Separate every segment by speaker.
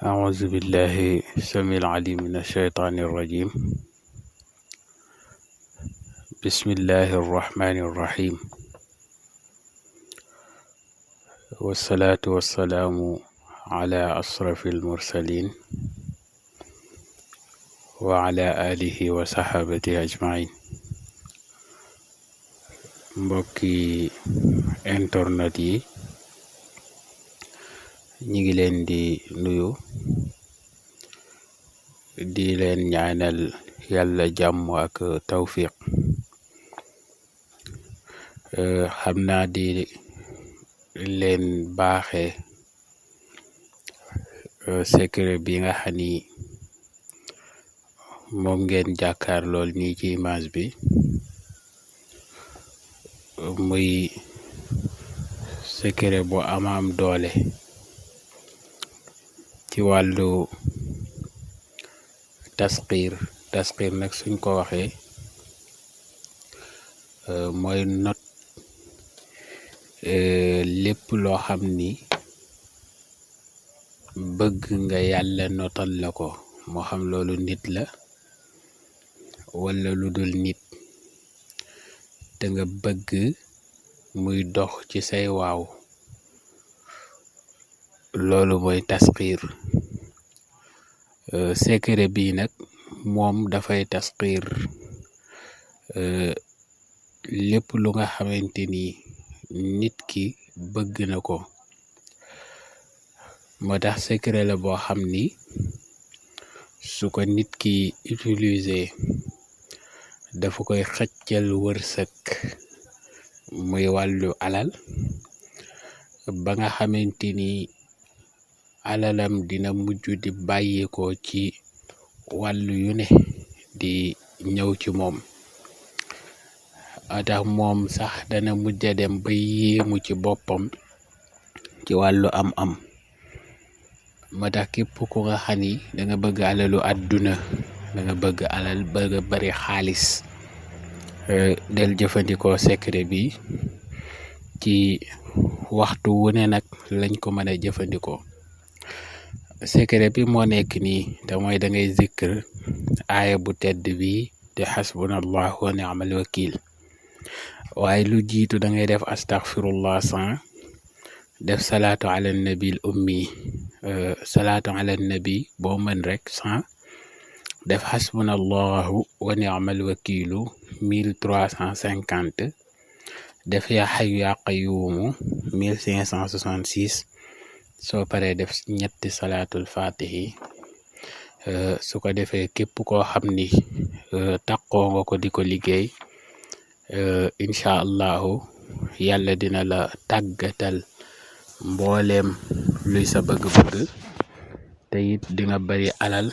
Speaker 1: أعوذ بالله السميع العليم من الشيطان الرجيم. بسم الله الرحمن الرحيم، والصلاة والسلام على أشرف المرسلين وعلى آله وصحبه أجمعين. mbokki internet yi ñi ngi leen di nuyu di leen ñaanal yàlla jàmm ak tawfiq. xam naa di leen baaxe secret bi nga xam ni moom ngeen jàkkaar lool nii ci image bi, muy secret bu am doole ci wàllu tasxiir nag suñ ko waxee mooy not lépp loo xam ni bëgg nga yàlla notal la ko, moo xam loolu nit la wala lu dul nit, te nga bëgg muy dox ci say waaw. loolu mooy tasxiir. secret bi nag moom dafay tasxiir lépp lu nga xamante ni nit ki bëgg na ko. moo tax secret la boo xam ni su ko nit ki utiliser dafa koy xëccal wërsëg, muy wàllu alal, ba nga xamante ni alalam dina mujj di bàyyeekoo ci wàllu yu ne di ñëw ci moom. tax moom sax dana mujj a dem ba yéemu ci boppam ci wàllu am-am. moo tax képp ku nga xam ni da nga bëgg alalu àdduna, da nga bëgg alal, bëgg bari xaalis, del jëfandikoo secret bi. ci waxtu wu ne nag lañ ko mën a jëfandikoo. secret bi moo nekk nii, te mooy da ngay zikr aaya bu tedd bi te xasbunallahu wa ni'mal wakil. waaye lu jiitu da ngay def astaghfirullah 100, def salaatu ala nabil ummi, salaatu ala nabi boo mën rek 100, def xasbunallahu wa ni'mal wakilu 1350, def yaa xayu yaa qayuumu 1566. soo paree def ñetti salaatul fatihi. su ko defee képp koo xam ni taqoo nga ko di ko liggéey, incha allahu yàlla dina la tàggatal mbooleem luy sa bëgg-bëgg, te it di nga bari alal,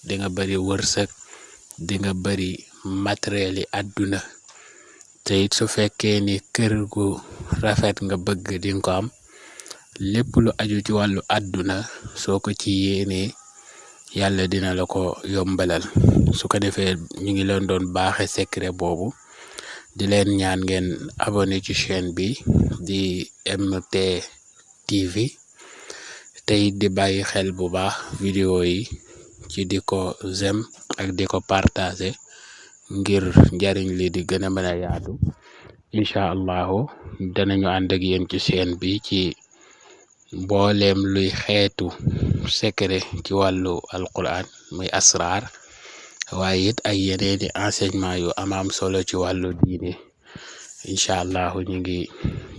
Speaker 1: di nga bari wërsëg, di nga bari matériel yi àdduna. te it su fekkee ni kër gu rafet nga bëgg di nga ko am. lépp lu aju ci wàllu àdduna soo ko ci yéenee yàlla dina la ko yombalal. su ko defee ñu ngi leen doon baaxe secret boobu, di leen ñaan ngeen abonné ci chaîne bi di MT TV, te it di bàyyi xel bu baax vidéo yi ci di ko j'aime ak di ko partager ngir njariñ li di gën a mën a yaatu. incha allahu danañu ànd ak yéen ci chaîne bi ci mbooleem luy xeetu secret ci wàllu alquran, muy asrar, waaye it ay yeneeni enseignement yu am solo ci wàllu diine. incha allahu ñu ngi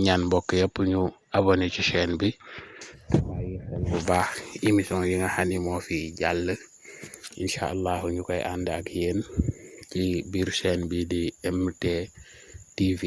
Speaker 1: ñaan mbokk yëpp ñu abonné ci chaîne bi, bàyyi xel bu baax émission yi nga xam ni moo fi jàll. incha allahu ñu koy ànd ak yéen ci biir chaîne bi di MT TV.